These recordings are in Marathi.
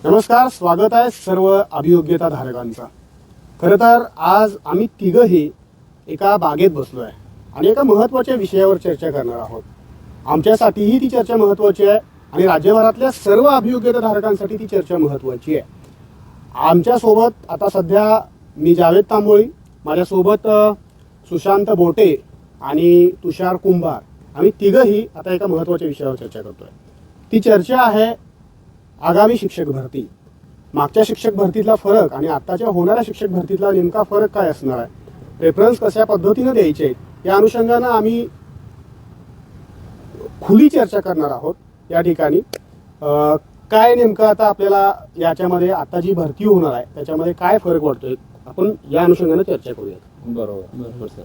नमस्कार, स्वागत आहे सर्व अभियोग्यता धारकांचा। खरं तर आज आम्ही तिघही एका बागेत बसलो आहे आणि एका महत्त्वाच्या विषयावर चर्चा करणार आहोत। आमच्यासाठीही ती चर्चा महत्त्वाची आहे आणि राज्यभरातल्या सर्व अभियोग्यता धारकांसाठी ती चर्चा महत्त्वाची आहे। आमच्यासोबत आता सध्या मी जावेद तांबोळी, माझ्यासोबत सुशांत बोटे आणि तुषार कुंभार, आम्ही तिघही आता एका महत्त्वाच्या विषयावर चर्चा करतोय। ती चर्चा आहे आगामी शिक्षक भरती। मागच्या शिक्षक भरतीतला फरक आणि आताच्या होणाऱ्या शिक्षक भरतीतला नेमका फरक काय असणार आहे, रेफरन्स कशा पद्धतीने द्यायचे या अनुषंगाने आम्ही खुली चर्चा करणार आहोत। या ठिकाणी काय नेमकं आता आपल्याला याच्यामध्ये आता जी भरती होणार आहे त्याच्यामध्ये काय फरक वाटतोय, आपण या अनुषंगाने चर्चा करूया। बरोबर सर,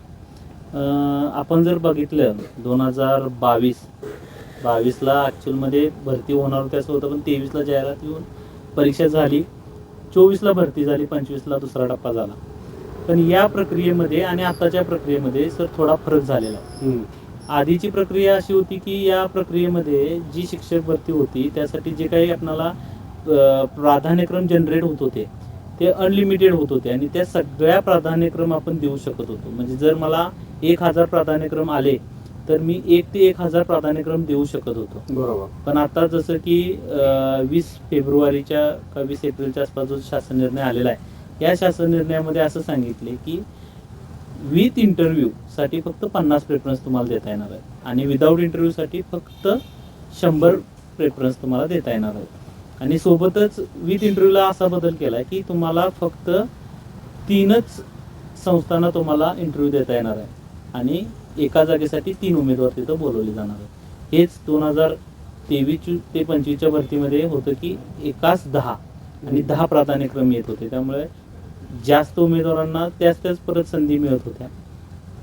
आपण जर बघितलं 2022ला ॲक्च्युअलमध्ये भरती होणार होती असं होतं, पण 23ला जाहिरात येऊन परीक्षा झाली, 24ला भरती झाली, 25ला दुसरा टप्पा झाला। पण या प्रक्रियेमध्ये आणि आताच्या प्रक्रियेमध्ये सर थोडा फरक झालेला आहे। आधीची प्रक्रिया अशी होती की या प्रक्रियेमध्ये जी शिक्षक भरती होती त्यासाठी जे काही आपल्याला प्राधान्यक्रम जनरेट होत होते ते अनलिमिटेड होत होते आणि त्या सगळ्या प्राधान्यक्रम आपण देऊ शकत होतो। म्हणजे जर मला 1000 प्राधान्यक्रम आले तर मी 1 ते 1000 प्राधान्यक्रम देऊ शकत होतो। बरोबर। पण आता जसं की 20 फेब्रुवारीच्या का 20 एप्रिलच्या आसपास जो शासन निर्णय आलेला आहे, या शासन निर्णयामध्ये असं सांगितले की विथ इंटरव्ह्यू साठी फक्त 50 प्रेफरन्स तुम्हाला देता येणार आहे आणि विदाऊट इंटरव्ह्यू साठी फक्त 100 प्रेफरन्स तुम्हाला देता येणार आहे। आणि सोबतच विथ इंटरव्ह्यूला असा बदल केला की तुम्हाला फक्त 3च संस्थांना तुम्हाला इंटरव्ह्यू देता येणार आहे आणि एका जागेसाठी 3 उमेदवार तिथं बोलवले जाणार आहे। हेच 2023 ते 25च्या भरतीमध्ये होतं की एकाच 10 आणि 10 प्राधान्यक्रम येत होते, त्यामुळे जास्त उमेदवारांना त्याच परत संधी मिळत होत्या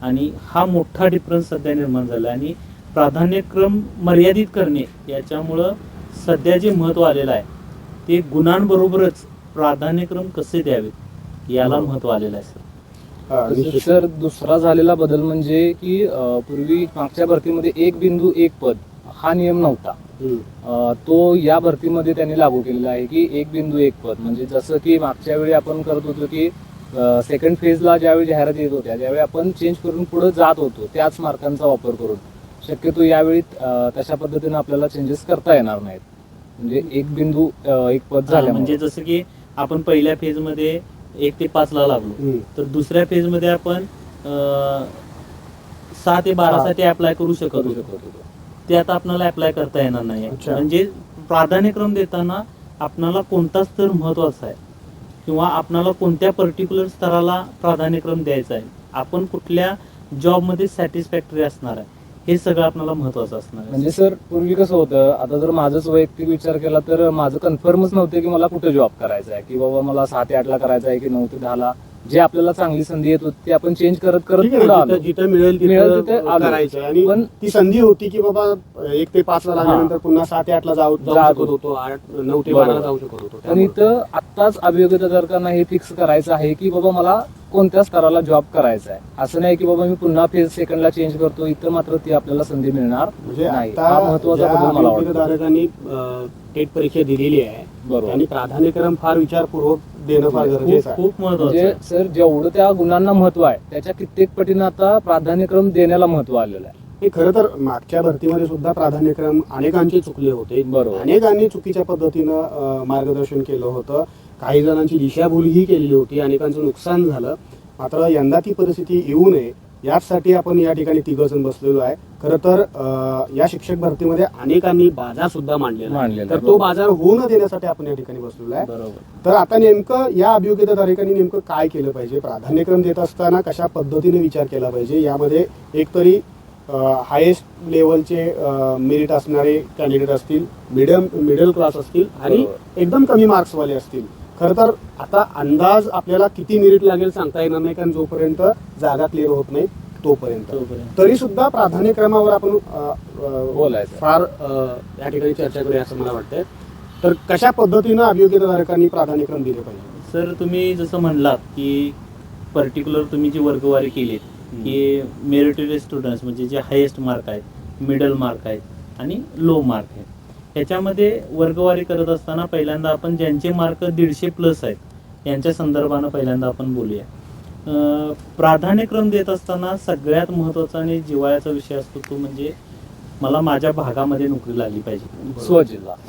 आणि हा मोठा डिफरन्स सध्या निर्माण झाला। आणि प्राधान्यक्रम मर्यादित करणे याच्यामुळं सध्या जे महत्त्व आलेलं आहे ते गुणांबरोबरच प्राधान्यक्रम कसे द्यावेत याला महत्त्व आलेलं आहे सर। सर दुसरा झालेला बदल म्हणजे की पूर्वी मागच्या भरतीमध्ये 1 बिंदू 1 पद हा नियम नव्हता, तो या भरतीमध्ये त्यांनी लागू केलेला आहे की 1 बिंदू 1 पद। म्हणजे जसं की मागच्या वेळी आपण करत होतो की सेकंड फेजला ज्यावेळी जाहिरात येत होत्या त्यावेळी आपण चेंज करून पुढे जात होतो त्याच मार्कांचा वापर करून, शक्यतो यावेळी तशा पद्धतीने आपल्याला चेंजेस करता येणार नाहीत। म्हणजे 1 बिंदू 1 पद झालं म्हणजे जसं की आपण पहिल्या फेजमध्ये 1 ते 5ला लागलो तर दुसऱ्या फेजमध्ये आपण 6 ते 12 साठी अप्लाय करू शकत होतो, ते आता आपल्याला अप्लाय करता येणार नाही। म्हणजे प्राधान्यक्रम देताना आपल्याला कोणता स्तर महत्वाचा आहे किंवा आपल्याला कोणत्या पर्टिक्युलर स्तराला प्राधान्यक्रम द्यायचा आहे, आपण कुठल्या जॉबमध्ये सॅटिस्फॅक्टरी असणार आहे, हे सगळं आपल्याला महत्वाचं असणार आहे। म्हणजे सर पूर्वी कसं होतं, आता जर माझंच वैयक्तिक विचार केला तर माझं कन्फर्मच नव्हतं की मला कुठे जॉब करायचा आहे, की बाबा मला 6 ते 8ला करायचा आहे की 9 ते 10ला, जे आपल्याला चांगली संधी येत होती ती आपण चेंज करत जिथे मिळेल तिथे करायचं। आणि पण ती संधी होती की बाबा 1 ते 5ला लागल्यानंतर पुन्हा 7 ते 8ला जाऊ शकत होतो, 9 ते 12ला जाऊ शकत होतो। पण इथं आत्ताच अभियोग्यता धारकांना हे फिक्स करायचं आहे की बाबा मला कोणत्या स्तराला जॉब करायचा आहे, असं नाही की बाबा मी पुन्हा फेज सेकंडला चेंज करतो, इथं मात्र ती आपल्याला संधी मिळणार म्हणजे नाही। हा महत्वाचा बदल मला वाटतं। धारकांनी टेट परीक्षा दिलेली आहे आणि प्राधान्यक्रम फार विचारपूर्वक देणं फार गरजेचं आहे, खूप महत्वाचं म्हणजे सर जेवढं त्या गुणांना महत्व आहे त्याच्या कित्येक पटीनं आता प्राधान्यक्रम देण्याला महत्व आलेलं आहे। हे खरं तर मागच्या भरतीमध्ये सुद्धा प्राधान्यक्रम अनेकांचे चुकले होते, अनेकांनी चुकीच्या पद्धतीनं मार्गदर्शन केलं होतं, काही जणांची दिशाभूलही केलेली होती, अनेकांचं नुकसान झालं। मात्र यंदा ती परिस्थिती येऊ नये यासाठी आपण या ठिकाणी तिघजण बसलेलो आहे। खरं तर या शिक्षक भरतीमध्ये अनेकांनी बाजार सुद्धा मांडलेला, तर तो बाजार होऊ न देण्यासाठी आपण या ठिकाणी बसलेलो आहे। तर आता नेमकं या अभियोग्यता धारकांनी नेमकं काय केलं पाहिजे, प्राधान्यक्रम देत असताना कशा पद्धतीने विचार केला पाहिजे, यामध्ये एकतरी हायेस्ट लेवलचे मेरिट असणारे कॅन्डिडेट असतील, मिडल क्लास असतील आणि एकदम कमी मार्क्सवाले असतील। खरं तर आता अंदाज आपल्याला किती मेरिट लागेल सांगता येणार नाही, कारण जोपर्यंत जागा क्लिअर होत नाही तोपर्यंत तरी सुद्धा प्राधान्यक्रमावर आपण फार या ठिकाणी चर्चा करूया असं मला वाटतंय। तर कशा पद्धतीनं अभियोग्यताधारकांनी प्राधान्यक्रम दिले पाहिजे? सर तुम्ही जसं म्हणलात की पर्टिक्युलर तुम्ही जी वर्गवारी केली की मेरिटोरियस स्टुडंट्स म्हणजे जे हायेस्ट मार्क आहेत, मिडल मार्क आहेत आणि लो मार्क आहेत, ह्याच्यामध्ये वर्गवारी करत असताना पहिल्यांदा आपण ज्यांचे मार्क 150+ आहेत यांच्या संदर्भानं पहिल्यांदा आपण बोलूया. प्राधान्यक्रम देत असताना सगळ्यात महत्त्वाचा आणि जिव्हाळ्याचा विषय असतो तो म्हणजे मला माझ्या भागामध्ये नोकरी लागली पाहिजे.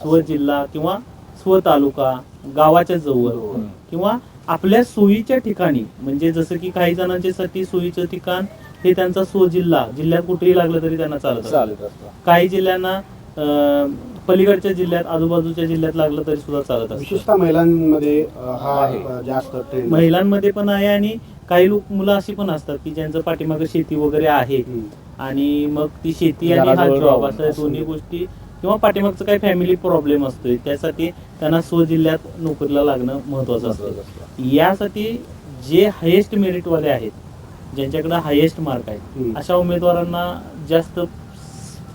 स्वजिल्हा किंवा स्वतालुका, गावाच्या जवळ किंवा आपल्या सोयीच्या ठिकाणी. म्हणजे जसं की काही जणांच्यासाठी सोयीचं ठिकाण हे त्यांचा स्वजिल्हा, जिल्ह्यात कुठेही लागलं तरी त्यांना चालत असतं. काही जिल्ह्यांना पलीकडच्या जिल्ह्यात, आजूबाजूच्या जिल्ह्यात लागलं तरी सुद्धा चालत असतं. विशेषतः महिलांमध्ये हा जास्त ट्रेंड. महिलांमध्ये पण आहे आणि काही मुलं अशी पण असतात की ज्यांचं पाठीमागं शेती वगैरे आहे आणि मग ती शेती आणि हा जॉब असं दोन्ही गोष्टी किंवा पाठीमागचं काही फॅमिली प्रॉब्लेम असतोय त्यासाठी त्यांना स्वजिल्ह्यात नोकरीला लागणं महत्वाचं असतं. यासाठी जे हायेस्ट मेरिटवाले आहेत, ज्यांच्याकडे हायेस्ट मार्क आहेत, अशा उमेदवारांना जास्त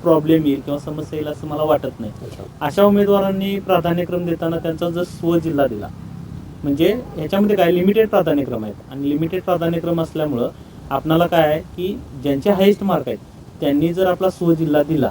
प्रॉब्लेम येईल किंवा समस्या येईल असं मला वाटत नाही. अशा उमेदवारांनी प्राधान्यक्रम देताना त्यांचा जर स्वजिल्हा दिला म्हणजे ह्याच्यामध्ये काय लिमिटेड प्राधान्यक्रम आहेत आणि लिमिटेड प्राधान्यक्रम असल्यामुळं आपणाला काय आहे की ज्यांचे हायेस्ट मार्क आहेत त्यांनी जर आपला स्वजिल्हा दिला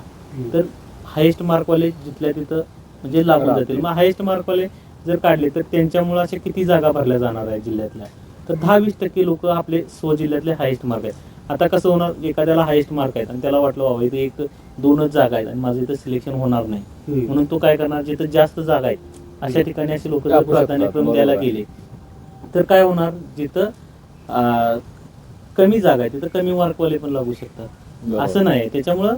तर हायेस्ट मार्कवाले जिथल्या तिथं म्हणजे लागून जातील. मग हायेस्ट मार्कवाले जर काढले तर त्यांच्यामुळे अशा किती जागा भरल्या जाणार आहे जिल्ह्यातल्या, तर 10-20% लोक आपले स्वजिल्ह्यातले हायेस्ट मार्क आहेत. आता कसं होणार, एखाद्याला हायेस्ट मार्क आहेत आणि त्याला वाटलं बाबा इथे 1-2च जागा आहेत आणि माझं इथं सिलेक्शन होणार नाही, म्हणून तो काय करणार, जिथं जास्त जागा आहेत अशा ठिकाणी असे लोक जर प्राधान्यक्रम द्यायला गेले तर काय होणार, जिथं कमी जागा आहे तिथं कमी मार्कवाले पण लागू शकतात. असं नाही. त्याच्यामुळं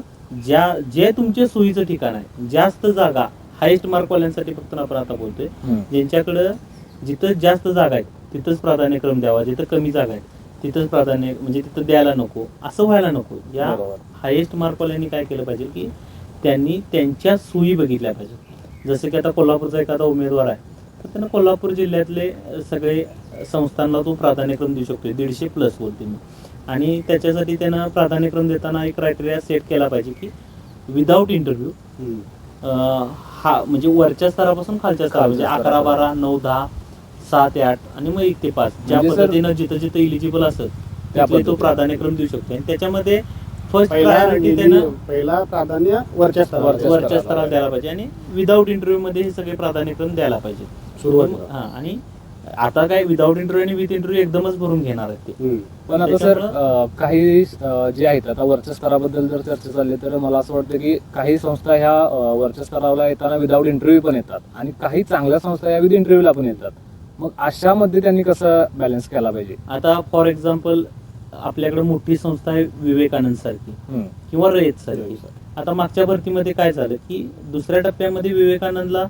जे तुमच्या सोयीचं ठिकाण आहे, जास्त जागा हायेस्ट मार्कवाल्यांसाठी फक्त आपण आता बोलतोय, ज्यांच्याकडं जिथं जास्त जागा आहेत तिथंच प्राधान्यक्रम द्यावा, जिथं कमी जागा आहेत तिथंच प्राधान्य म्हणजे तिथं द्यायला नको, असं व्हायला नको. या हायेस्ट मार्कवाल्यांनी काय केलं पाहिजे की त्यांनी त्यांच्या सोयी बघितल्या पाहिजे. जसं की आता कोल्हापूरचा एखादा उमेदवार आहे तर त्यांना कोल्हापूर जिल्ह्यातले सगळे संस्थांना तो प्राधान्यक्रम देऊ शकतो, 150+ बोलते मी. आणि त्याच्यासाठी त्यानं प्राधान्यक्रम देताना एक क्रायटेरिया सेट केला पाहिजे की विदाऊट इंटरव्ह्यू हा म्हणजे वरच्या स्तरापासून खालच्या स्तरा म्हणजे 11, 12, 9, 10, 7 ते 8 आणि मग 1 ते 5 ज्या पद्धतीनं जिथं जिथं इलिजिबल असेल त्यामुळे तो प्राधान्यक्रम देऊ शकतो. आणि त्याच्यामध्ये फर्स्ट प्रायोरिटी त्यानं पहिला प्राधान्य वरच्या स्तराला द्यायला पाहिजे आणि विदाऊट इंटरव्ह्यू मध्ये हे सगळे प्राधान्यक्रम द्यायला पाहिजे सुरुवातीला. हा, आणि आता काय विदाऊट इंटरव्ह्यू आणि विथ इंटरव्ह्यू एकदमच भरून घेणार आहेत ते. पण आता सर काही जे आहेत आता वरच्या स्तराबद्दल जर चर्चा चालली तर मला असं वाटतं की काही संस्था ह्या वरच्या स्तराला येताना विदाऊट इंटरव्ह्यू पण येतात आणि काही चांगल्या संस्था या विथ इंटरव्ह्यूला पण येतात. मग अशामध्ये त्यांनी कसं बॅलन्स केला पाहिजे? आता फॉर एक्झाम्पल आपल्याकडे मोठी संस्था आहे विवेकानंद सारखी किंवा रयत सारखी. आता मागच्या भरतीमध्ये काय झालं की दुसऱ्या टप्प्यामध्ये विवेकानंदला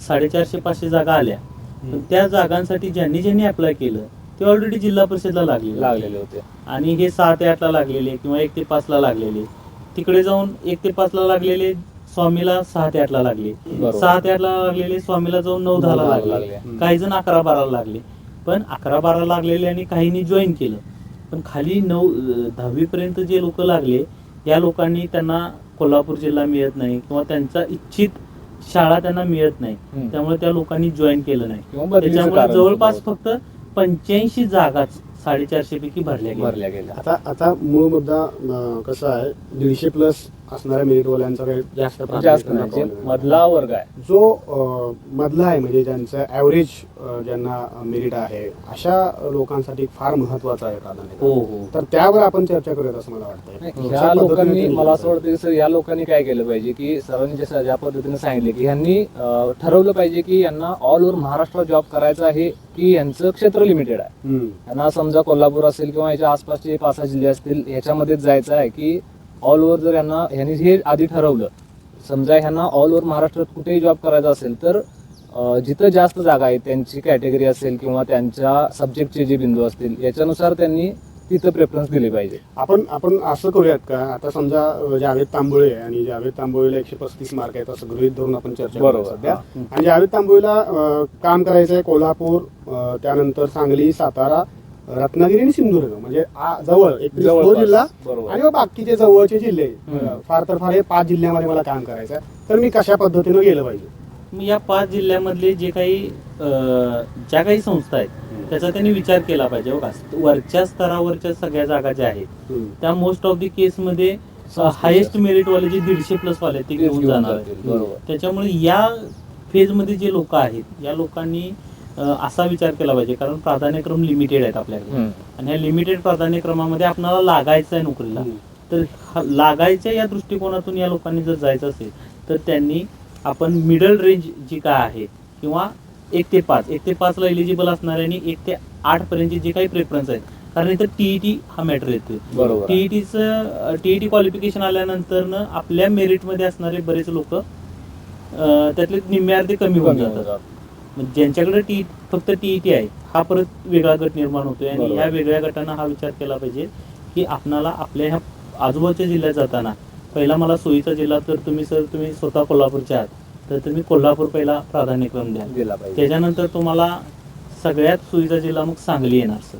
450-500 जागा आल्या, पण त्या जागांसाठी ज्यांनी ज्यांनी अप्लाय केलं ते ऑलरेडी जिल्हा परिषदला लागलेले होते आणि हे 6 ते 8 ला लागलेले किंवा 1 ते 5 ला लागलेले, तिकडे जाऊन 1 ते 5 ला लागलेले स्वामीला 6 ते 8 ला लागले, 6 ते 8 ला लागलेले स्वामीला जाऊन 9-10 ला लागले, काही जण 11-12 ला लागले. पण 11-12 लागलेले आणि काहींनी जॉईन केलं, पण खाली 9-10वी पर्यंत जे लोक लागले या लोकांनी त्यांना कोल्हापूर जिल्हा मिळत नाही किंवा त्यांचा इच्छित शाळा त्यांना मिळत नाही, त्यामुळे त्या लोकांनी जॉईन केलं नाही. त्याच्यामुळे जवळपास फक्त 85 जागाच 450 पैकी भरल्या गेल्या. आता मूळ मुद्दा कसा आहे, 150+ असणाऱ्या मेरिटवाल्यांचा काही जास्त नाही, मधला वर्ग आहे जो मधला आहे म्हणजे ज्यांचं ऍव्हरेज ज्यांना मेरिट आहे अशा लोकांसाठी फार महत्वाचं आहे प्राधान्य. तर त्यावर आपण चर्चा करूयात असं मला वाटतं. या लोकांनी मला असं वाटतं की सर या लोकांनी काय केलं पाहिजे की सरांनी ज्या पद्धतीने सांगितले की यांनी ठरवलं पाहिजे की यांना ऑल ओव्हर महाराष्ट्र जॉब करायचा आहे की यांचं क्षेत्र लिमिटेड आहे. यांना समजा कोल्हापूर असेल किंवा याच्या आसपासचे 5-6 जिल्हे असतील ह्याच्यामध्येच जायचं आहे की ऑल ओव्हर. जर यांनी हे आधी ठरवलं, समजा ह्यांना ऑल ओव्हर महाराष्ट्रात कुठेही जॉब करायचा असेल तर जिथं जास्त जागा आहेत त्यांची कॅटेगरी असेल किंवा त्यांच्या सब्जेक्टचे जे बिंदू असतील याच्यानुसार त्यांनी तिथं प्रेफरन्स दिली पाहिजे. आपण असं करूयात का, आता समजा जावेद तांबोळे आणि जावेद तांबोळेला 135 मार्क आहेत असं गृहीत धरून आपण चर्चा करू सध्या. आणि जावेद तांबोळेला काम करायचं आहे कोल्हापूर, त्यानंतर सांगली, सातारा, रत्नागिरी आणि सिंधुदुर्ग म्हणजे जवळ एक जिल्हा आणि मग बाकीचे जवळचे जिल्हे, फार तर फार हे 5 जिल्ह्यामध्ये मला काम करायचं आहे. तर मी कशा पद्धतीनं गेलं पाहिजे? या 5 जिल्ह्यामधले जे काही ज्या काही संस्था आहेत त्याचा त्यांनी विचार केला पाहिजे. बघा, वरच्या स्तरावरच्या सगळ्या जागा ज्या आहेत त्या मोस्ट ऑफ द केसमध्ये हायेस्ट मेरिट वाले जे 150+ वाले ते घेऊन जाणार आहेत. बरोबर. त्याच्यामुळे या फेजमध्ये जे लोक आहेत या लोकांनी असा विचार केला पाहिजे, कारण प्राधान्यक्रम लिमिटेड आहेत आपल्याकडे आणि ह्या लिमिटेड प्राधान्यक्रमामध्ये आपल्याला लागायचं आहे नोकरीला. तर लागायच्या या दृष्टिकोनातून या लोकांनी जर जायचं असेल तर त्यांनी आपण मिडल रेंज जी काय आहे किंवा 1 ते 5 ला एलिजिबल असणाऱ्यांनी 1 ते 8 पर्यंतचे जे काही प्रेफरन्स आहेत, कारण इथं टीईटी हा मॅटर येतोय. बरोबर. टीईटी क्वालिफिकेशन आल्यानंतर आपल्या मेरिटमध्ये असणारे बरेच लोक त्यातले निम्म्यार्धे कमी होऊन जातात. ज्यांच्याकडे फक्त टीईटी आहे हा परत वेगळा गट निर्माण होतोय आणि या वेगळ्या गटानं हा विचार केला पाहिजे की आपणाला आपल्या ह्या आजूबाजूच्या जिल्ह्यात जाताना पहिला मला सोयीचा जिल्हा, तर तुम्ही स्वतः कोल्हापूरचे आहात तर तुम्ही कोल्हापूर पहिला प्राधान्यक्रम द्या. त्याच्यानंतर तुम्हाला सगळ्यात सोयीचा जिल्हा मग सांगली येणार सर.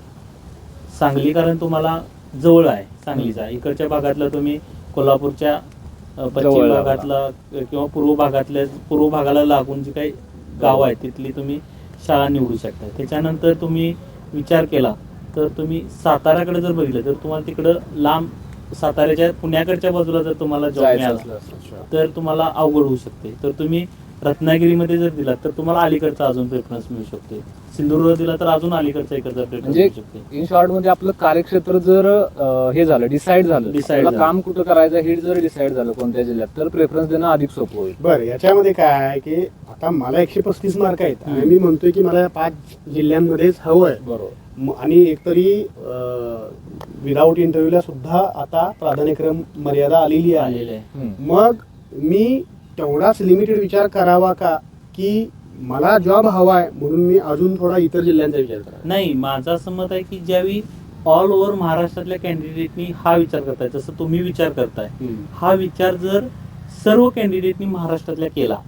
सांगली कारण तुम्हाला जवळ आहे सांगलीचा. इकडच्या भागातला तुम्ही कोल्हापूरच्या पश्चिम भागातला किंवा पूर्व भागाला लागून जी काही गाव आहे तिथली तुम्ही शाळा निवडू शकता. त्याच्यानंतर तुम्ही विचार केला तर तुम्ही साताऱ्याकडे जर बघितलं तर तुम्हाला तिकडं लांब साताऱ्याच्या पुण्याकडच्या बाजूला जर तुम्हाला जॉब मिळाला तर तुम्हाला अवघड होऊ शकते. तर तुम्ही रत्नागिरीमध्ये जर दिला तर तुम्हाला अलीकडचा अजून प्रेफरन्स मिळू शकते. सिंधुदुर्ग दिला तर अजून अलीकडचा इकडचा प्रेफरन्स मिळू शकते. इन शॉर्ट मध्ये आपलं कार्यक्षेत्र जर हे झालं डिसाईड झालं काम कुठं करायचं हे जर डिसाईड झालं कोणत्या जिल्ह्यात तर प्रेफरन्स देणं अधिक सोपं होईल. बरं, याच्यामध्ये काय आहे की आता मला 135 मार्क आहेत आणि मी म्हणतोय की मला या 5 जिल्ह्यांमध्येच हवं आहे. बरोबर. आणि एकतरी विदाऊट इंटरव्ह्यूला सुद्धा आता प्राधान्यक्रम मर्यादा आलेली आहे. मग मी तेवढाच लिमिटेड विचार करावा का की मला जॉब हवा आहे म्हणून मी अजून थोडा इतर जिल्ह्यांचा विचार करा? नाही, माझं असं मत आहे की ज्यावेळी ऑल ओव्हर महाराष्ट्रातल्या कॅन्डिडेटनी हा विचार करताय, जसं तुम्ही विचार करताय, हा विचार जर सर्व कॅन्डिडेटनी महाराष्ट्रातल्या केला,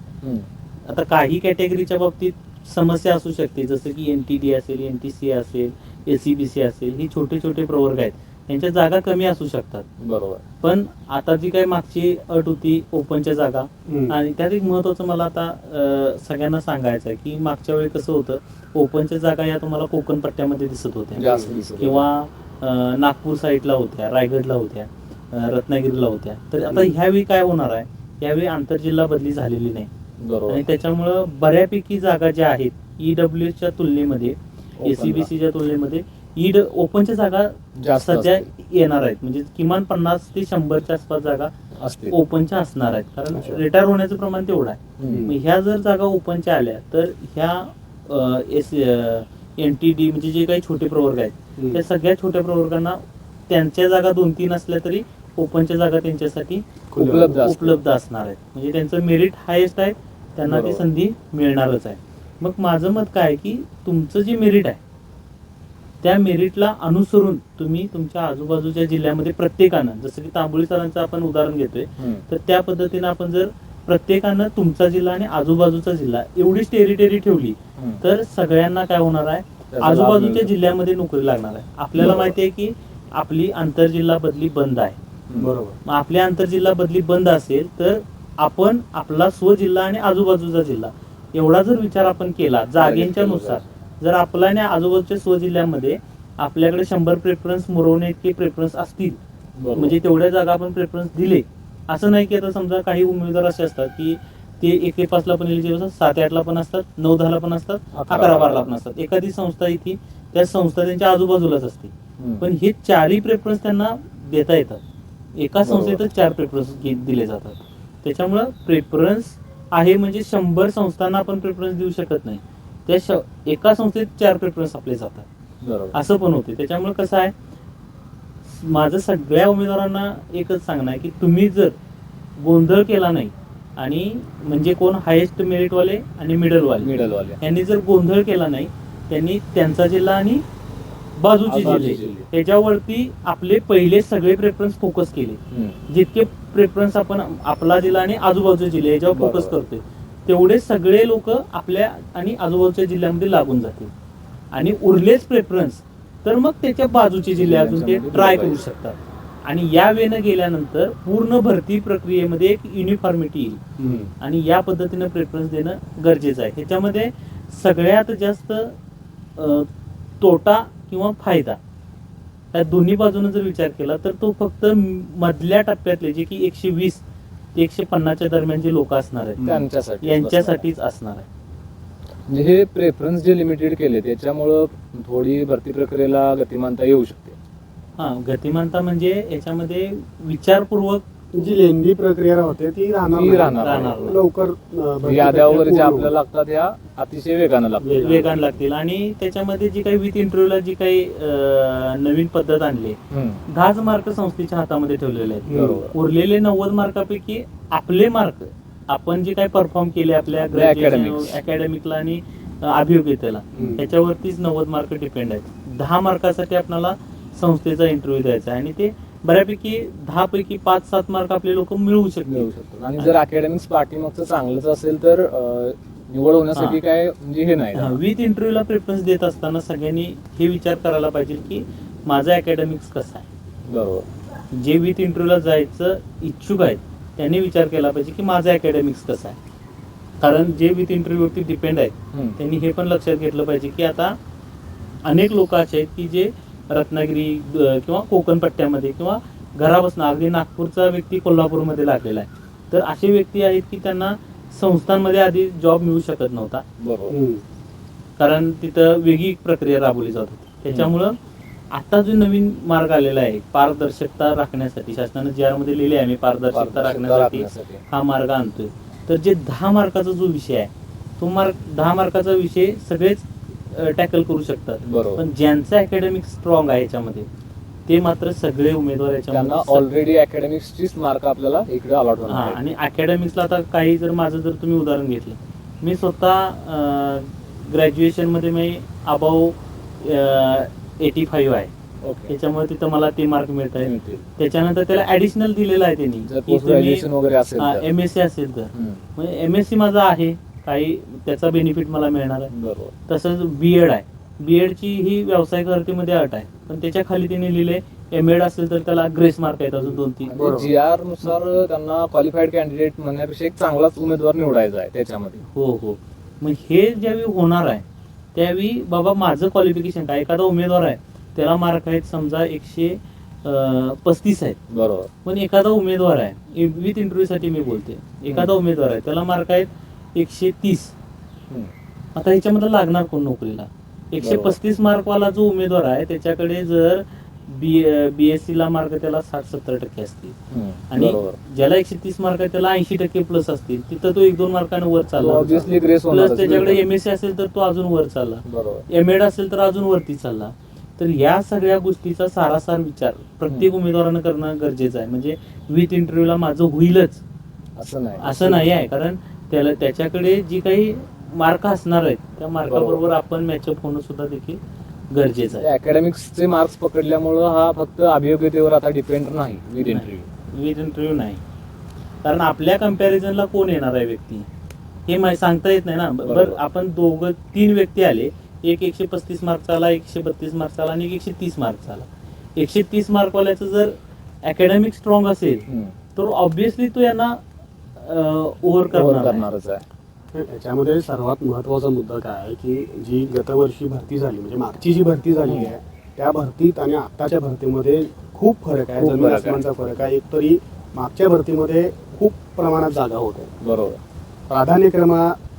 आता काही कॅटेगरीच्या बाबतीत समस्या असू शकते, जसं की NTD असेल, NTC असेल, SCBC असेल, ही छोटे छोटे प्रवर्ग आहेत, त्यांच्या जागा कमी असू शकतात. बरोबर. पण आता जी काही मागची अट होती ओपनच्या जागा, आणि त्यात एक महत्वाचं मला आता सगळ्यांना सांगायचं आहे की मागच्या वेळी कसं होतं, ओपनच्या जागा या तुम्हाला कोकण पट्ट्यामध्ये दिसत होत्या किंवा नागपूर साईडला होत्या, रायगडला होत्या, रत्नागिरीला होत्या. तर आता ह्यावेळी काय होणार आहे, यावेळी आंतरजिल्हा बदली झालेली नाही. आणि त्याच्यामुळं बऱ्यापैकी जागा ज्या आहेत EWSच्या तुलनेमध्ये, SCBCच्या तुलनेमध्ये ओपनच्या जागा सध्या येणार आहेत. म्हणजे किमान 50 ते 100च्या आसपास जागा ओपनच्या असणार आहेत, कारण रिटायर होण्याचं प्रमाण तेवढं आहे. ह्या जर जागा ओपनच्या आल्या तर ह्या NTD म्हणजे जे काही छोटे प्रवर्ग आहेत त्या सगळ्या छोट्या प्रवर्गांना त्यांच्या जागा 2-3 असल्या तरी ओपनच्या जागा त्यांच्यासाठी उपलब्ध असणार आहेत. म्हणजे त्यांचं मेरिट हायेस्ट आहे, त्यांना ती संधी मिळणारच आहे. मग माझं मत काय की तुमचं जे मेरिट आहे त्या मेरिटला अनुसरून तुम्ही तुमच्या आजूबाजूच्या जिल्ह्यामध्ये प्रत्येकानं, जसं की तांबोळी सरांचं आपण उदाहरण घेतोय, तर त्या पद्धतीनं आपण जर प्रत्येकानं तुमचा जिल्हा आणि आजूबाजूचा जिल्हा एवढीच टेरिटरी ठेवली तर सगळ्यांना काय होणार आहे, आजूबाजूच्या जिल्ह्यामध्ये नोकरी लागणार आहे. आपल्याला माहिती आहे की आपली आंतरजिल्हा बदली बंद आहे. बरोबर. मग आपली आंतरजिल्हा बदली बंद असेल तर आपण आपला स्वजिल्हा आणि आजूबाजूचा जिल्हा एवढा जर विचार आपण केला जागेच्या नुसार, जर आपला आणि आजूबाजूच्या स्वजिल्ह्यामध्ये आपल्याकडे 100 प्रेफरन्स मुरवणे इतके प्रेफरन्स असतील, म्हणजे तेवढ्या जागा आपण प्रेफरन्स दिले. असं नाही की आता समजा काही उमेदवार असे असतात की ते 1 ते 5 ला पण एलिजिबल असतात, 7 ते 8 ला पण असतात, 9 ते 10 ला पण असतात, 11 ते 12 ला पण असतात. एखादी संस्था इथे त्या संस्था त्यांच्या आजूबाजूलाच असते, पण हे 4ही प्रेफरन्स त्यांना देता येतात. एका संस्थेतच 4 प्रेफरन्स दिले जातात. त्याच्यामुळं प्रेफरन्स आहे म्हणजे 100 संस्थांना आपण प्रेफरन्स देऊ शकत नाही, त्या एका संस्थेत 4 प्रेफरन्स आपले जातात, असं पण होते. त्याच्यामुळे कसं आहे, माझं सगळ्या उमेदवारांना एकच सांगणं आहे की तुम्ही जर गोंधळ केला नाही, आणि म्हणजे कोण हायेस्ट मेरिटवाले आणि मिडलवाले यांनी जर गोंधळ केला नाही, त्यांनी त्यांचा जिल्हा आणि बाजूचे जिल्हे त्याच्यावरती आपले पहिले सगळे प्रेफरन्स फोकस केले. जितके प्रेफरन्स आपण आपला जिल्हा आणि आजूबाजूचे जिल्हे याच्यावर फोकस करतोय तेवढे सगळे लोक आपल्या आणि आजूबाजूच्या जिल्ह्यामध्ये लागून जातील, आणि उरलेच प्रेफरन्स तर मग त्याच्या बाजूचे जिल्हे अजून ते ट्राय करू शकतात. आणि या वेळेनं गेल्यानंतर पूर्ण भरती प्रक्रियेमध्ये एक युनिफॉर्मिटी येईल, आणि या पद्धतीनं प्रेफरन्स देणं गरजेचं आहे. ह्याच्यामध्ये सगळ्यात जास्त तोटा किंवा फायदा त्या दोन्ही बाजूने जर विचार केला तर तो फक्त मधल्या टप्प्यातले जे की 120 ते 150च्या दरम्यान जे लोक असणार आहेत त्यांच्यासाठी यांच्यासाठीच असणार आहे. म्हणजे हे प्रेफरन्स जे लिमिटेड केले त्याच्यामुळं थोडी भरती प्रक्रियेला गतिमानता येऊ शकते. हा, गतिमानता म्हणजे याच्यामध्ये विचारपूर्वक जी लेंदी प्रक्रिया होते ती राहणार राहणार नाही. लवकर याद्या वगैरे ज्या आपल्याला लागतात ह्या अतिशय वेगानं लागतात. वेगान लागतील आणि त्याच्यामध्ये जी काही विथ इंटरव्ह्यूला जी काही नवीन पद्धत आणली 10च मार्क संस्थेच्या हातामध्ये ठेवलेले आहेत. बरोबर. उरलेले 90 मार्कापैकी आपले मार्क आपण जे काही परफॉर्म केले आपल्या academics. अकॅडमिकला आणि अभियोग्यतेला त्याच्यावरतीच 90 मार्क डिपेंड आहेत. 10 मार्कासाठी आपल्याला संस्थेचा इंटरव्ह्यू द्यायचा आहे आणि ते बऱ्यापैकी 10 पैकी 5-7 मार्क आपले लोक मिळवू शकतात. आणि जर अकॅडमिक्स पाठीमागचं चांगलंच असेल तर निवड होण्यासाठी काय म्हणजे हे नाही. विथ इंटरव्ह्यूला प्रेफरन्स देत असताना सगळ्यांनी हे विचार करायला पाहिजे की माझा अकॅडमिक्स कसा आहे. बरोबर. जे विथ इंटरव्ह्यूला जायचं इच्छुक आहेत त्यांनी विचार केला पाहिजे की माझा अकॅडमिक्स कसा आहे. कारण जे विथ इंटरव्ह्यूवरती डिपेंड आहेत त्यांनी हे पण लक्षात घेतलं पाहिजे की आता अनेक लोक असे आहेत की जे रत्नागिरी किंवा कोकण पट्ट्यामध्ये किंवा घरापासून अगदी नागपूरचा व्यक्ती कोल्हापूरमध्ये लागलेला आहे. तर असे व्यक्ती आहेत की त्यांना संस्थांमध्ये आधी जॉब मिळू शकत नव्हता. बरोबर. कारण तिथं वेगळी प्रक्रिया राबवली जात होती. त्याच्यामुळं आता जो नवीन मार्ग आलेला आहे पारदर्शकता राखण्यासाठी शासनानं जी आर मध्ये लिहिले आहे मी पारदर्शकता राखण्यासाठी हा मार्ग आणतोय. तर जे 10 मार्काचा जो विषय आहे तो 10 मार्काचा विषय सगळेच टॅकल करू शकतात. पण ज्यांचं अकॅडमिक स्ट्रॉंग आहे याच्यामध्ये ते मात्र सगळे उमेदवार याच्यामध्ये ऑलरेडी अकॅडमिक्सचीच मार्क आपल्याला इकडे अलॉट होणार. आणि अकॅडमिक्सला आता काही जर माझं जर तुम्ही उदाहरण घेतलं मी स्वतः ग्रॅज्युएशन मध्ये मी अबाव 85 आहे. त्याच्यामुळे तिथं मला ते मार्क मिळत आहेत. त्याच्यानंतर त्याला ऍडिशनल दिलेलं आहे त्यांनी एमएससी असेल तर म्हणजे एमएससी माझा आहे काही त्याचा बेनिफिट मला मिळणार आहे. तसंच बीएड आहे. बीएडची ही व्यावसायिक भरतीमध्ये अट आहे पण त्याच्या खाली त्यांनी लिहिले एमएड असेल तर त्याला ग्रेस मार्क आहेत अजून 2-3. जीआर नुसार त्यांना क्वालिफाईड कॅन्डिडेट म्हणण्यापेक्षा एक चांगलाच उमेदवार निवडायचा आहे त्याच्यामध्ये. हो. मग हे ज्यावेळी होणार आहे त्यावेळी बाबा माझं क्वालिफिकेशन काय एखादा उमेदवार आहे त्याला मार्क आहेत समजा 135 आहेत. बरोबर. पण एखादा उमेदवार आहे विथ इंटरव्ह्यू साठी मी बोलते एखादा उमेदवार आहे त्याला मार्क आहेत 130. आता ह्याच्यामध्ये लागणार कोण नोकरीला. 135 मार्कवाला जो उमेदवार आहे त्याच्याकडे जर बीएससी ला मार्क त्याला 60-70% असतील आणि ज्याला 130 मार्क आहे त्याला 80% प्लस असतील तिथं तो 1-2 मार्काने वर चालला. प्लस त्याच्याकडे एमएससी असेल तर तो अजून वर चालला. एमएड असेल तर अजून वरती चालला. तर या सगळ्या गोष्टीचा सारासार विचार प्रत्येक उमेदवारानं करणं गरजेचं आहे. म्हणजे विथ इंटरव्ह्यूला माझं होईलच असं नाही आहे. कारण त्याच्याकडे जी काही मार्क असणार आहेत त्या मार्काबरोबर आपण मॅचअप होणं सुद्धा देखील गरजेचं आहे. अकॅडमिक्सचे मार्क्स पकडल्यामुळं हा फक्त अभियोग्यतेवर आता डिपेंड नाही विथ इंटरव्ह्यू नाही. कारण आपल्या कम्पॅरिझनला कोण येणार आहे व्यक्ती हे सांगता येत नाही ना. बरं आपण 2-3 व्यक्ती आले एक 135 मार्कचा आला 132 मार्कचा आला आणि 130 मार्कचा आला. 130 मार्कवाल्याचं जर अकॅडमिक स्ट्रॉंग असेल तर ऑब्विसली तो यांना ओव्हर करणारच आहे. याच्यामध्ये सर्वात महत्वाचा मुद्दा काय आहे की जी गतवर्षी भरती झाली म्हणजे मागची जी भरती झाली आहे त्या भरतीत आणि आताच्या भरतीमध्ये खूप फरक आहे. जमीन आसमानचा फरक आहे. एक तरी मागच्या भरतीमध्ये खूप प्रमाणात जागा होत्या. बरोबर.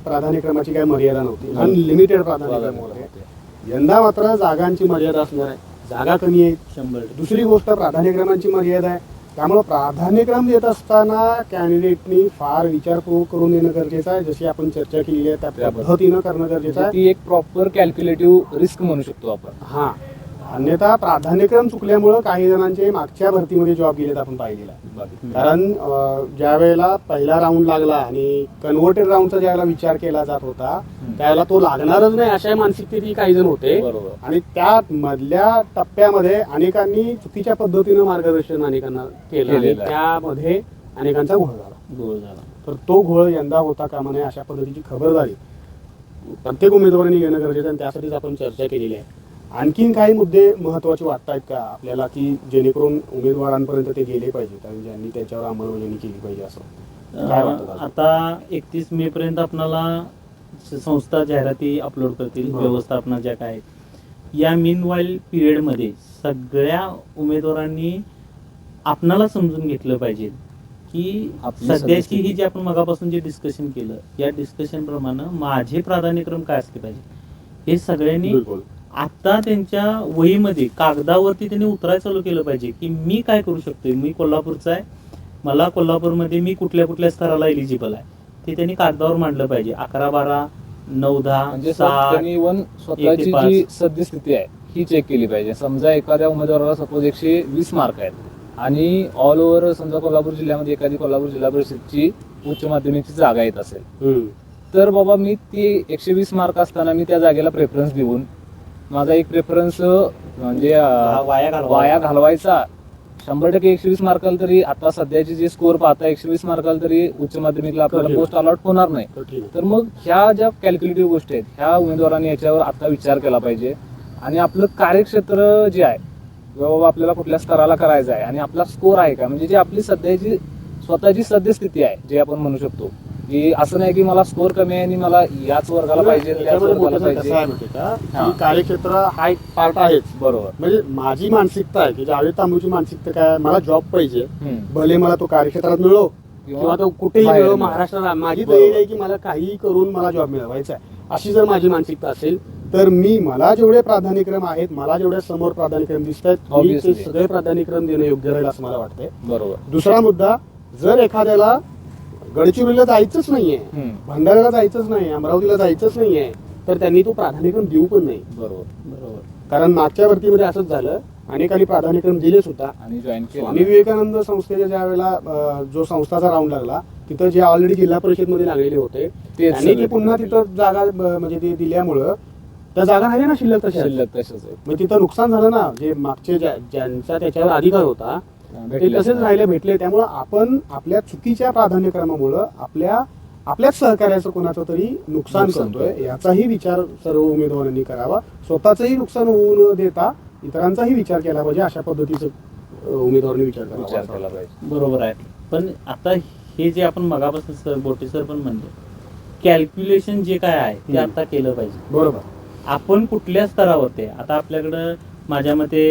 प्राधान्यक्रमाची काही मर्यादा नव्हती. अनलिमिटेड प्राधान्यक्रम होते. यंदा मात्र जागांची मर्यादा असणार आहे. जागा कमी आहे 100. दुसरी गोष्ट प्राधान्यक्रमांची मर्यादा आहे. त्यामुळे प्राधान्यक्रम देत असताना कॅन्डिडेटनी फार विचारपूर्वक करून देणं गरजेचं आहे. जशी आपण चर्चा केली आहे त्या पद्धतीनं करणं गरजेचं आहे. ती एक प्रॉपर कॅल्क्युलेटिव्ह रिस्क म्हणू शकतो आपण. हा. अन्यथा प्राधान्यक्रम चुकल्यामुळं काही जणांचे मागच्या भरतीमध्ये जॉब गेलेत आपण पाहिलेला. कारण ज्या वेळेला पहिला राऊंड लागला आणि कन्व्हर्टेड राऊंडचा ज्यावेळेला विचार केला जात होता त्यावेळेला तो लागणारच नाही अशा मानसिकतेने काही जण होते. आणि त्या मधल्या टप्प्यामध्ये अनेकांनी चुकीच्या पद्धतीनं मार्गदर्शन अनेकांना केलं आणि त्यामध्ये अनेकांचा घोळ झाला. तर तो घोळ यंदा होता कामा नये अशा पद्धतीची खबरदारी प्रत्येक उमेदवारांनी घेणं गरजेचं आहे. त्यासाठीच आपण चर्चा केलेली आहे. आणखीन काही मुद्दे महत्वाचे वाटतात का आपल्याला की जेणेकरून उमेदवारांपर्यंत ते गेले पाहिजेत आणि ज्यांनी त्याच्यावर अंमलबजावणी केली पाहिजे असं काय वाटतं? आता 31 मे पर्यंत आपल्याला संस्था जाहिराती अपलोड करतील व्यवस्थापना ज्या काय या मीनवाईल पिरियडमध्ये सगळ्या उमेदवारांनी आपणाला समजून घेतलं पाहिजे की आपली सध्याची सद्यस्थिती. ही जी आपण मगापासून जे डिस्कशन केलं या डिस्कशन प्रमाणे माझे प्राधान्यक्रम काय असले पाहिजे हे सगळ्यांनी बिलकुल. आता त्यांच्या वहीमध्ये कागदावरती त्यांनी उतरायला चालू केलं पाहिजे की मी काय करू शकतोय. मी कोल्हापूरचा आहे, मला कोल्हापूरमध्ये मी कुठल्या कुठल्या स्तराला एलिजिबल आहे ते त्यांनी कागदावर मांडलं पाहिजे. 11, 12, 9, 10, म्हणजे 7, त्यांनी इव्हन स्वतःची 1 ते जी सद्यस्थिती आहे ही चेक केली पाहिजे. समजा एखाद्या उमेदवाराला सपोज 120 मार्क आहेत आणि ऑल ओव्हर समजा कोल्हापूर जिल्ह्यामध्ये एखादी कोल्हापूर जिल्हा परिषदची उच्च माध्यमिकची जागा येत असेल तर बाबा मी ती 120 मार्क असताना मी त्या जागेला प्रेफरन्स देऊन माझा एक प्रेफरन्स म्हणजे वाया घालवायचा 100% 120 मार्काला तरी आता सध्याची जे स्कोअर पाहता 120 मार्काला तरी उच्च माध्यमिकला आपल्याला कठीण. पोस्ट अलॉट होणार नाही. तर मग ह्या ज्या कॅल्क्युलेटिव्ह गोष्टी आहेत ह्या उमेदवारांनी याच्यावर आता विचार केला पाहिजे आणि आपलं कार्यक्षेत्र जे आहे बाबा आपल्याला कुठल्या स्तराला करायचं आहे आणि आपला स्कोर आहे का, म्हणजे जी आपली सध्याची स्वतःची सद्यस्थिती आहे जे आपण म्हणू शकतो की असं नाही की मला स्कोर कमी आहे आणि मला याच वर्गाला पाहिजे त्याच त्याच्यामध्ये वर्गाला मोठं कसं आहे पाहिजे. माहिती आहे का, हा. की कार्यक्षेत्र हा एक पार्ट आहेच. बरोबर. म्हणजे माझी मानसिकता आहे की जावेद तांबूची मानसिकता काय आहे, मला जॉब पाहिजे, भले मला तो कार्यक्षेत्रात मिळो किंवा तो कुठेही बाहेर मिळो मिळो. महाराष्ट्रात. माझी बरोबर. तयारी आहे की मला काहीही करून मला जॉब मिळवायचा आहे. अशी जर माझी मानसिकता असेल तर मला जेवढे प्राधान्यक्रम आहेत, मला जेवढ्या समोर प्राधान्यक्रम दिसत आहेत मी ते Obviously. सगळे प्राधान्यक्रम देणं योग्य राहील असं मला वाटतंय. बरोबर. दुसरा मुद्दा, जर एखाद्याला गडचिरोलीला जायचंच नाहीये, भंडाऱ्याला जायचंच नाही, अमरावतीला जायचंच नाहीये, तर त्यांनी तो प्राधान्यक्रम देऊ पण नाही. बरोबर. कारण मागच्या भरतीमध्ये असंच झालं, अनेकांनी प्राधान्यक्रम दिले सुद्धा. आणि जॉईन स्वामी केलं. विवेकानंद संस्थेच्या ज्या वेळेला जो संस्थाचा राऊंड लागला तिथं जे ऑलरेडी जिल्हा परिषदमध्ये लागलेले होते त्यांनी सगळे ते पुन्हा तिथं जागा म्हणजे ते दिल्यामुळं त्या जागा राहिल्या ना शिल्लक तशा. शिल्लक तसंच आहे. मग तिथं नुकसान झालं ना, जे मागचे ज्यांचा त्याच्यावर अधिकार होता ते भेटले तसेच असणार. राहिले, भेटले. त्यामुळं आपण आपल्या चुकीच्या प्राधान्यक्रमामुळं आपल्याच सहकार्याचं कोणाचं तरी नुकसान करतोय. याचाही विचार सर्व उमेदवारांनी करावा. स्वतःचंही नुकसान होऊ न देता इतरांचाही विचार केला पाहिजे. अशा पद्धतीचं उमेदवारांनी विचार विचार करावा. केला पाहिजे. बरोबर आहे. पण आता हे जे आपण मगापासून सर बोटे सर पण म्हणले कॅल्क्युलेशन जे काय आहे ते आता केलं पाहिजे. बरोबर. आपण कुठल्या स्तरावरती आहे. आता आपल्याकडं माझ्या मते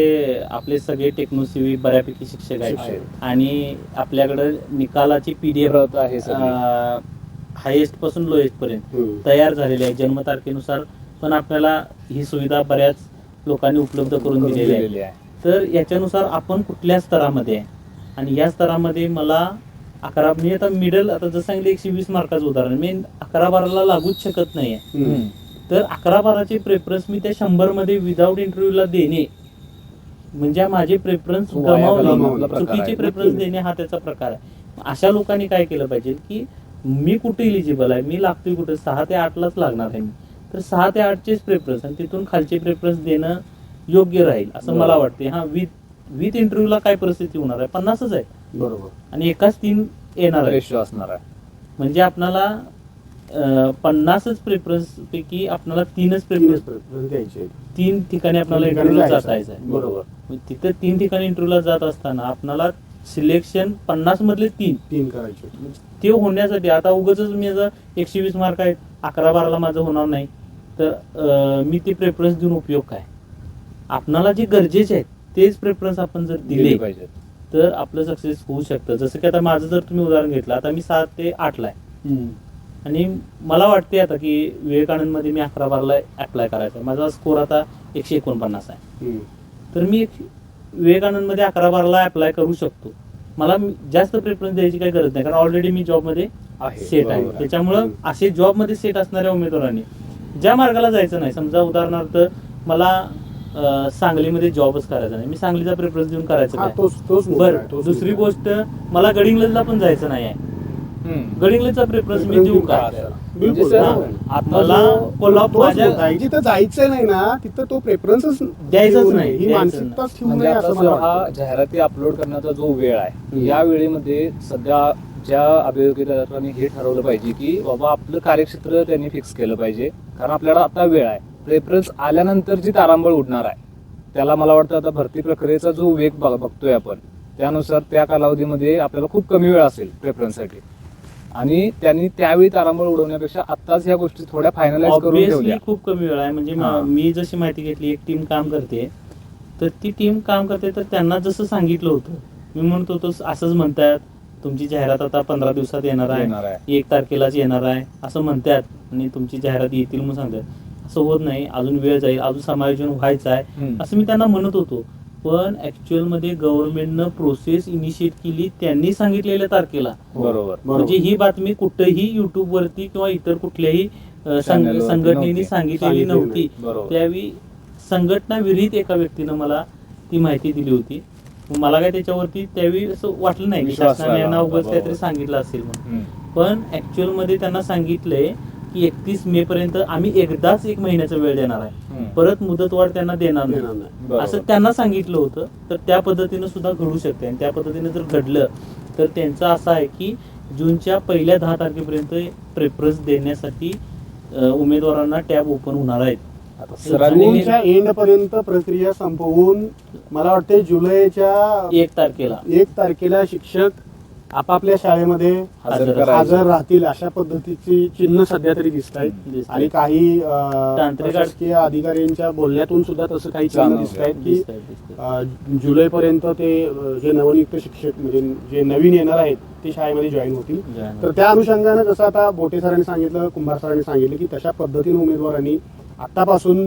आपले सगळे टेक्नोसिव्ही बऱ्यापैकी शिक्षक आहेत शिक्षक. आणि आपल्याकडं निकालाची पीडीएफ प्रत आहे सगळी. हायेस्ट पासून लोएस्ट पर्यंत हम्म. तयार झालेली आहे. जन्मतारखेनुसार पण आपल्याला ही सुविधा बऱ्याच लोकांनी उपलब्ध करून दिलेली आहे. दिलेली आहे. तर याच्यानुसार आपण कुठल्या स्तरामध्ये आहे आणि या स्तरामध्ये मला 11 मी आता मिडल आता जसं सांगितलं 120 मार्काचं उदाहरण मी 11-12ला लागूच शकत नाहीये. हम्म. तर 11-12चे प्रेफरन्स मी त्या 100 मध्ये विदाऊट इंटरव्ह्यूला देणे म्हणजे माझे प्रेफरन्स वाया घालवण्याचा गमावणे प्रकार चुकीचे आहे. प्रेफरन्स देणे हा त्याचा प्रकार आहे. अशा लोकांनी काय केलं पाहिजे की मी कुठे इलिजिबल आहे, मी लागतोय कुठे 6 ते 8लाच लागणार आहे मी, तर 6 ते 8चेच प्रेफरन्स आणि तिथून खालचे प्रेफरन्स देणं योग्य राहील असं मला वाटते. हा विथ इंटरव्ह्यूला काय परिस्थिती होणार आहे 50च आहे बरोबर. आणि एकाच 3 येणार आहे. रेशो असणार आहे. म्हणजे आपल्याला 50च प्रेफरन्स पैकी आपल्याला 3च प्रेफरन्स द्यायचे. 3 ठिकाणी आपल्याला तीन ठिकाणी इंटरव्ह्यूला जायचं. जातायचं आहे. बरोबर. मग तिथं 3 ठिकाणी इंटरव्ह्यूला जात असताना आपल्याला सिलेक्शन 50 मधले 3 करायचे. ते होण्यासाठी आता उगाच मी आता 120 मार्क आहेत 11-12ला माझं होणार नाही तर मी ते प्रेफरन्स देऊन उपयोग काय. आपणाला जे गरजेचे आहेत तेच प्रेफरन्स आपण जर दिले पाहिजे. तर आपलं सक्सेस होऊ शकतं. जसं की आता माझं जर तुम्ही उदाहरण घेतलं आता मी 7 ते 8ला आहे आणि मला वाटते आता की विवेकानंदमध्ये मी 11-12ला अप्लाय करायचा आहे. माझा स्कोर आता 149 आहे. तर मी विवेकानंदमध्ये 11-12ला अप्लाय करू शकतो. मला जास्त प्रेफरन्स द्यायची काही गरज नाही कारण ऑलरेडी मी जॉबमध्ये आहे. सेट आहे. बरोबर आहे. त्याच्यामुळं असे जॉबमध्ये सेट असणाऱ्या उमेदवारांनी ज्या मार्गाला जायचं नाही, समजा उदाहरणार्थ मला सांगलीमध्ये जॉबच करायचा नाही, मी सांगलीचा प्रेफरन्स देऊन करायचं हा, काय. तोच मुद्दा आहे, बरं तोच दुसरी मुद्दा गोष्ट मला गडिंग्लजला पण जायचं नाही आहे. हम्म. गडिंग्लजचा प्रेफरन्स मी देऊ का. बिलकुल. म्हणजे हा. आता मला जो- कोल्हापूर तोच माझ्या मुद्दा आहे. जिथं जायचं नाही ना तिथं तो प्रेफरन्सच द्यायचाच नाही, ही द्यायचं मानसिकताच ठेवू म्हणजे नये आता असं सर मला हा वाटतं. जाहिराती अपलोड करण्याचा जो वेळ आहे हम्म. या वेळेमध्ये सध्या ज्या अभियोजकांनी हे ठरवलं पाहिजे की बाबा आपलं कार्यक्षेत्र त्यांनी फिक्स केलं पाहिजे कारण आपल्याला आता वेळ आहे. प्रेफरन्स आल्यानंतर जी तारांबळ उडणार आहे त्याला मला वाटतं आता भरती प्रक्रियेचा जो वेग बघतोय आपण त्यानुसार त्या कालावधीमध्ये आपल्याला खूप कमी वेळ असेल प्रेफरन्ससाठी. आणि त्यांनी त्यावेळी तारांबळ उडवण्यापेक्षा आत्ताच ह्या गोष्टी थोड्या फायनलाइज करून ऑब्विसली ठेवल्या. खूप कमी वेळ आहे. म्हणजे हा. मी जशी माहिती घेतली, एक टीम काम करते, तर ती टीम काम करते, तर त्यांना जसं सांगितलं होतं, मी म्हणत होतो असंच म्हणतात, तुमची जाहिरात आता 15 दिवसात येणार आहे, 1 तारखेलाच येणार आहे असं म्हणतात, आणि तुमची जाहिरात येतील म्हणून सांगतात. असं होत नाही, अजून वेळ जाईल, अजून समायोजन व्हायचं आहे असं मी त्यांना म्हणत होतो. पण ऍक्च्युअल मध्ये गव्हर्नमेंटनं प्रोसेस इनिशिएट केली त्यांनी सांगितलेल्या तारखेला. बरोबर. म्हणजे ही बातमी कुठेही युट्यूब वरती किंवा इतर कुठल्याही संघटनेने सांगितलेली नव्हती. त्यावेळी संघटना विरहित एका व्यक्तीनं मला ती माहिती दिली होती. मला काय त्याच्यावरती त्यावेळी असं वाटलं नाही की शासनाने यांना उगाच काहीतरी सांगितलं असेल म्हणून. पण ऍक्च्युअल मध्ये त्यांना सांगितलंय की 31 मे पर्यंत आम्ही एकदाच 1 महिन्याचा वेळ देणार आहे, परत मुदतवाढ त्यांना देणार नाही असं त्यांना सांगितलं होतं. तर त्या पद्धतीनं सुद्धा घडू शकते, आणि त्या पद्धतीनं जर घडलं तर त्यांचं असं आहे की जूनच्या पहिल्या 10 तारखेपर्यंत प्रेफरन्स देण्यासाठी उमेदवारांना टॅब ओपन होणार आहेत. जूनच्या एंड पर्यंत प्रक्रिया संपवून मला वाटते जुलैच्या 1 तारखेला शिक्षक आपापल्या शाळेमध्ये हजर राहतील अशा पद्धतीची चिन्ह सध्या तरी दिसत आहेत. आणि काही प्रशासकीय अधिकाऱ्यांच्या बोलण्यातून सुद्धा तसं काही चिन्ह दिसत आहेत की जुलैपर्यंत ते जे नवनियुक्त शिक्षक म्हणजे जे नवीन येणार आहेत ते शाळेमध्ये जॉईन होतील. तर त्या अनुषंगाने जसं आता बोटे सरांनी सांगितलं, कुंभार सरांनी सांगितलं की तशा पद्धतीने उमेदवारांनी आतापासून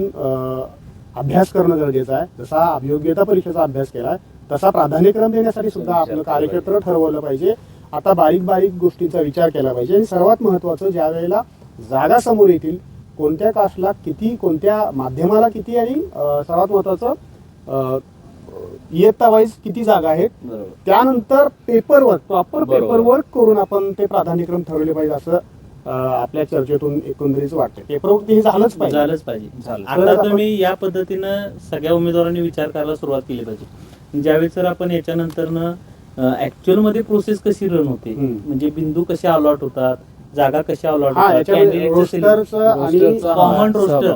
अभ्यास करणं गरजेचं आहे. जसा अभियोग्यता परीक्षेचा अभ्यास केलाय तसा प्राधान्यक्रम देण्यासाठी सुद्धा आपलं कार्यक्षेत्र ठरवलं पाहिजे. आता बारीक बारीक गोष्टींचा विचार केला पाहिजे. आणि सर्वात महत्वाचं, ज्या वेळेला जागा समोर येतील, कोणत्या कास्टला किती, कोणत्या माध्यमाला किती, आणि सर्वात महत्वाचं इयत्ता वाईज किती जागा आहेत, त्यानंतर पेपरवर्क, प्रॉपर पेपरवर्क करून आपण ते प्राधान्यक्रम ठरवले पाहिजे असं आपल्या चर्चेतून एकंदरीत वाटतं. पेपरवर्क हे झालंच पाहिजे. आता तुम्ही या पद्धतीनं सगळ्या उमेदवारांनी विचार करायला सुरुवात केली पाहिजे. ज्यावेळेस जर आपण याच्यानंतर ऍक्च्युअल मध्ये प्रोसेस कशी रन होते, म्हणजे बिंदू कसे अलॉट होतात, जागा कशा अलॉट होतात,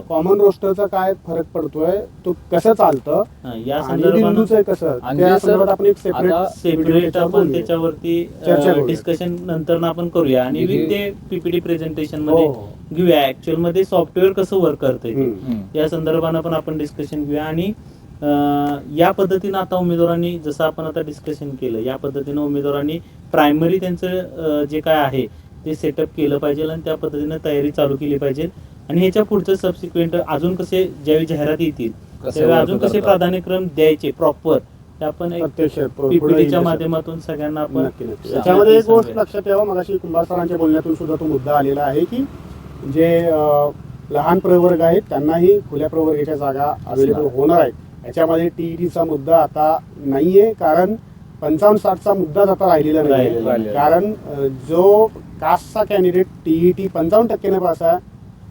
कॉमन रोस्टरचा काय फरक पडतोय, तो कसं चालतं, या संदर्भात कसं, त्या संदर्भात आपण एक सेपरेट आपण त्याच्यावरती डिस्कशन नंतर आपण करूया. आणि विथ ते पीपीटी प्रेझेंटेशन मध्ये घेऊया, ऍक्च्युअल मध्ये सॉफ्टवेअर कसं वर्क करतंय या संदर्भानं पण आपण डिस्कशन घेऊया. आणि या पद्धतीनं आता उमेदवारांनी, जसं आपण आता डिस्कशन केलं, या पद्धतीनं उमेदवारांनी प्रायमरी त्यांचं जे काय आहे ते सेटअप केलं पाहिजे आणि त्या पद्धतीनं तयारी चालू केली पाहिजे. आणि ह्याच्या पुढचं सबसिक्वेंट अजून कसे, ज्यावेळी जाहिरात येतील त्यावेळी अजून कसे प्राधान्यक्रम द्यायचे प्रॉपर, ते आपण पीपीटीच्या माध्यमातून सगळ्यांना आपण. त्याच्यामध्ये एक गोष्ट लक्षात ठेवा, मगाशी कुंभार सरांच्या बोलण्यातून सुद्धा तो मुद्दा आलेला आहे की जे लहान प्रवर्ग आहेत त्यांनाही खुल्या प्रवर्गाच्या जागा अवेलेबल होणार आहेत. याच्यामध्ये टीईटीचा मुद्दा आता नाहीये, कारण 55-60चा मुद्दाच आता राहिलेला नाही. कारण जो कास्टचा कॅन्डिडेट टीईटी 55% पास आहे,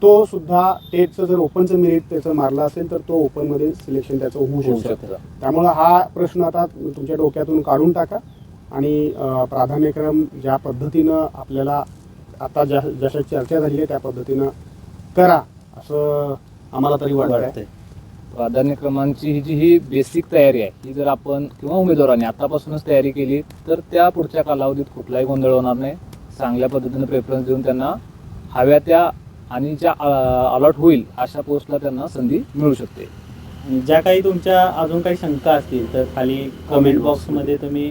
तो सुद्धा टेटचं जर ओपनचं मेरिट त्याचं मारलं असेल तर तो ओपन मध्ये सिलेक्शन त्याचं होऊ शकतं. त्यामुळे हा प्रश्न आता तुमच्या डोक्यातून काढून टाका आणि प्राधान्यक्रम ज्या पद्धतीनं आपल्याला आता जशा चर्चा झाली आहे त्या पद्धतीनं करा असं आम्हाला तरी वाटतंय. प्राधान्यक्रमांची ही बेसिक तयारी आहे, ही जर आपण किंवा उमेदवारांनी आतापासूनच तयारी केली तर त्या पुढच्या कालावधीत कुठलाही गोंधळ होणार नाही. चांगल्या पद्धतीने प्रेफरन्स देऊन त्यांना हव्या त्या आणि ज्या अलॉट होईल अशा पोस्टला त्यांना संधी मिळू शकते. ज्या काही तुमच्या अजून काही शंका असतील तर खाली कमेंट बॉक्स मध्ये तुम्ही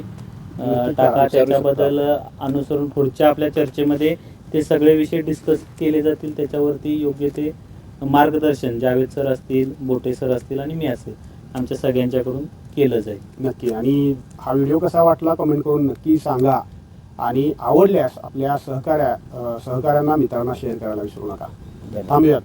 टाका. त्याच्याबद्दल अनुसरून पुढच्या आपल्या चर्चेमध्ये ते सगळे विषय डिस्कस केले जातील. त्याच्यावरती योग्य ते मार्गदर्शन जावेद सर असतील, बोटे सर असतील आणि मी असेल, आमच्या सगळ्यांच्याकडून केलं जाईल नक्की. आणि हा व्हिडिओ कसा वाटला कमेंट करून नक्की सांगा. आणि आवडल्यास आपल्या सहकाऱ्यांना, मित्रांना शेअर करायला विसरू नका. थांबूयात.